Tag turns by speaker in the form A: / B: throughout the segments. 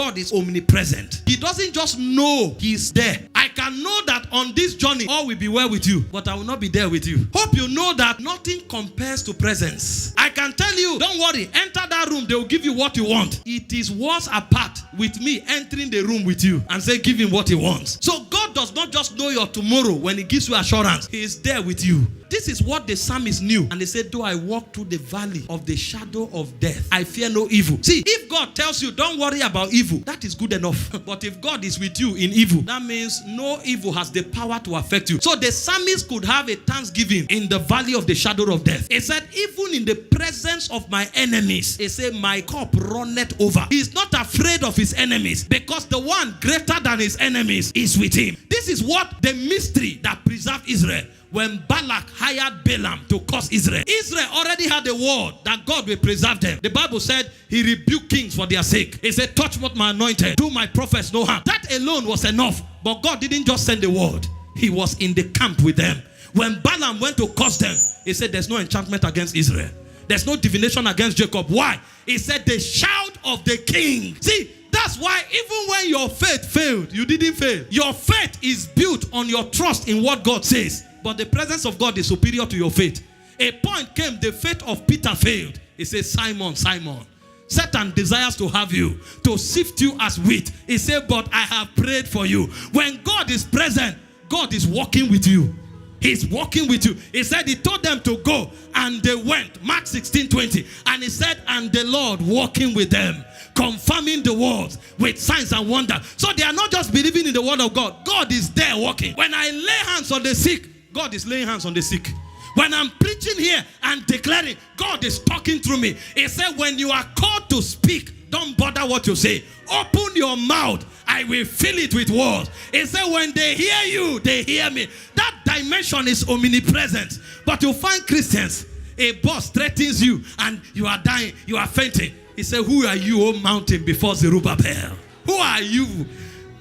A: God is omnipresent. He doesn't just know he's there. I can know that on this journey, all will be well with you, but I will not be there with you. Hope you know that nothing compares to presence. I can tell you, don't worry, enter that room, they will give you what you want. It is worlds apart with me entering the room with you and say, give him what he wants. So God does not just know your tomorrow when he gives you assurance. He is there with you. This is what the psalmist knew. And they said, though I walk through the valley of the shadow of death, I fear no evil. See, if God tells you, don't worry about evil, that is good enough. But if God is with you in evil, that means no evil has the power to affect you. So the psalmist could have a thanksgiving in the valley of the shadow of death. He said, even in the presence of my enemies, he said, my cup runneth over. He is not afraid of his enemies because the one greater than his enemies is with him. This is what the mystery that preserved Israel. When Balak hired Balaam to curse Israel, Israel already had a word that God will preserve them. The Bible said he rebuked kings for their sake. He said, touch not my anointed, do my prophets no harm. That alone was enough. But God didn't just send the word. He was in the camp with them. When Balaam went to curse them, he said, there's no enchantment against Israel. There's no divination against Jacob. Why? He said, the shout of the king. See, that's why even when your faith failed, you didn't fail. Your faith is built on your trust in what God says. But the presence of God is superior to your faith. A point came, the faith of Peter failed. He says, Simon, Simon, Satan desires to have you, to sift you as wheat. He said, but I have prayed for you. When God is present, God is walking with you. He's walking with you. He said he told them to go, and they went. Mark 16:20. And he said, and the Lord walking with them, confirming the words with signs and wonders. So they are not just believing in the word of God. God is there walking. When I lay hands on the sick, God is laying hands on the sick. When I'm preaching here and declaring, God is talking through me. He said, when you are called to speak, don't bother what you say. Open your mouth. I will fill it with words. He said, when they hear you, they hear me. That dimension is omnipresent. But you find Christians, a boss threatens you and you are dying, you are fainting. He said, who are you, O mountain, before Zerubbabel? Who are you?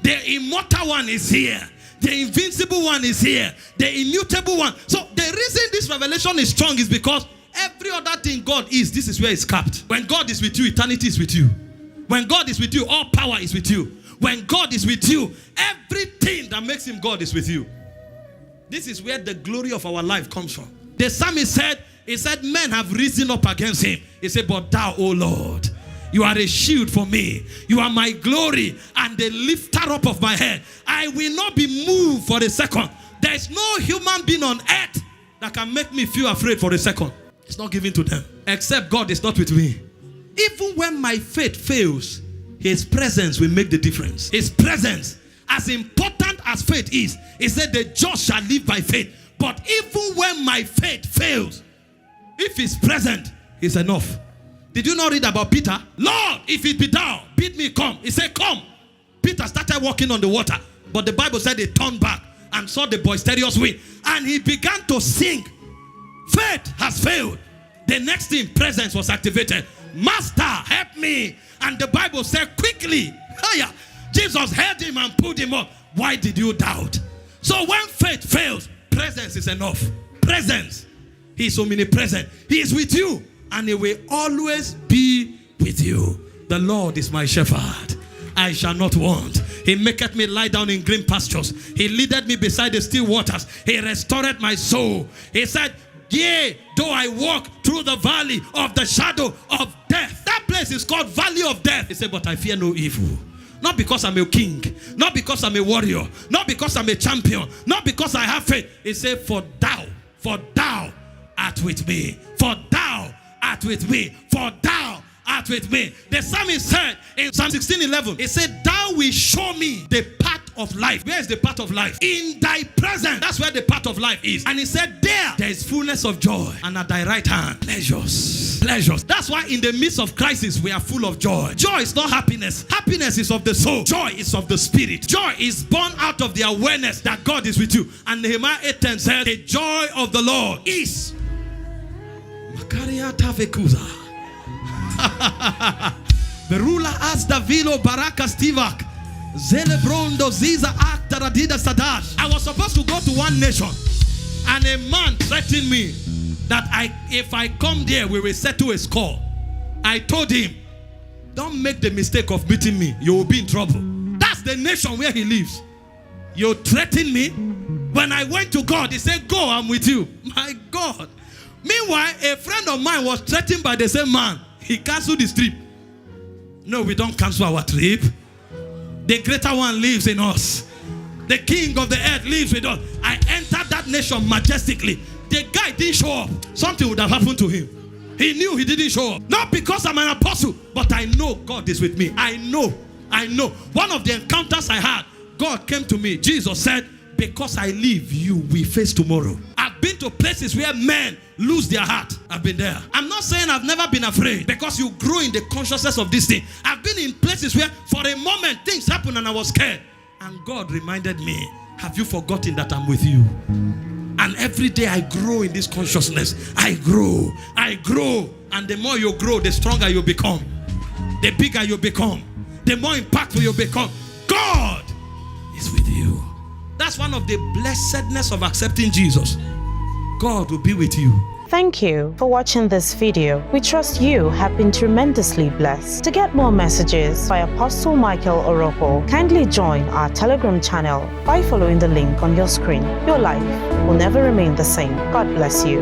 A: The immortal one is here. The invincible one is here. The immutable one. So the reason this revelation is strong is because every other thing God is, this is where it's capped. When God is with you, eternity is with you. When God is with you, all power is with you. When God is with you, everything that makes him God is with you. This is where the glory of our life comes from. The psalmist said, he said, men have risen up against him. He said, but thou, O Lord, you are a shield for me. You are my glory and the lifter up of my head. I will not be moved for a second. There is no human being on earth that can make me feel afraid for a second. It's not given to them. Except God is not with me. Even when my faith fails, his presence will make the difference. His presence, as important as faith is, he said the just shall live by faith. But even when my faith fails, if he's present, it's enough. Did you not read about Peter? Lord, if it be thou, bid me come. He said, come. Peter started walking on the water. But the Bible said they turned back and saw the boisterous wind. And he began to sink. Faith has failed. The next thing, presence was activated. Master, help me. And the Bible said quickly, Jesus heard him and pulled him up. Why did you doubt? So when faith fails, presence is enough. Presence. He is omnipresent. He is with you. And he will always be with you. The Lord is my shepherd. I shall not want. He maketh me lie down in green pastures. He leadeth me beside the still waters. He restored my soul. He said, yea, though I walk through the valley of the shadow of death. That place is called Valley of Death. He said, but I fear no evil. Not because I'm a king. Not because I'm a warrior. Not because I'm a champion. Not because I have faith. He said, for thou art with me. For thou art with me. For thou art with me. The psalmist said in Psalm 16:11, he said, thou will show me the path of life. Where is the path of life? In thy presence. That's where the path of life is. And he said, there is fullness of joy, and at thy right hand, pleasures. That's why in the midst of crisis, we are full of joy. Joy is not happiness. Happiness is of the soul. Joy is of the spirit. Joy is born out of the awareness that God is with you. And Nehemiah 8:10 says, the joy of the Lord is Makaria Tavekuza. Berula as Davilo Baraka Stivak. Zelebrondo Ziza Aktaradida Sadash. I was supposed to go to one nation, and a man threatened me that if I come there, we will settle a score. I told him, don't make the mistake of beating me. You will be in trouble. That's the nation where he lives. You threaten me. When I went to God, he said, go, I'm with you. My God. Meanwhile, a friend of mine was threatened by the same man. He canceled his trip. No, we don't cancel our trip. The greater one lives in us. The king of the earth lives with us. I entered that nation majestically. The guy didn't show up. Something would have happened to him. He knew he didn't show up. Not because I'm an apostle, but I know God is with me. I know. One of the encounters I had, God came to me. Jesus said, because I live, you will face tomorrow. I've been to places where men lose their heart. I've been there. I'm not saying I've never been afraid, because you grow in the consciousness of this thing. I've been in places where for a moment things happened and I was scared. And God reminded me, have you forgotten that I'm with you? And every day I grow in this consciousness. I grow. And the more you grow, the stronger you become. The bigger you become. The more impactful you become. God is with you. That's one of the blessedness of accepting Jesus. God will be with you.
B: Thank you for watching this video. We trust you have been tremendously blessed. To get more messages by Apostle Michael Orokpo, kindly join our Telegram channel by following the link on your screen. Your life will never remain the same. God bless you.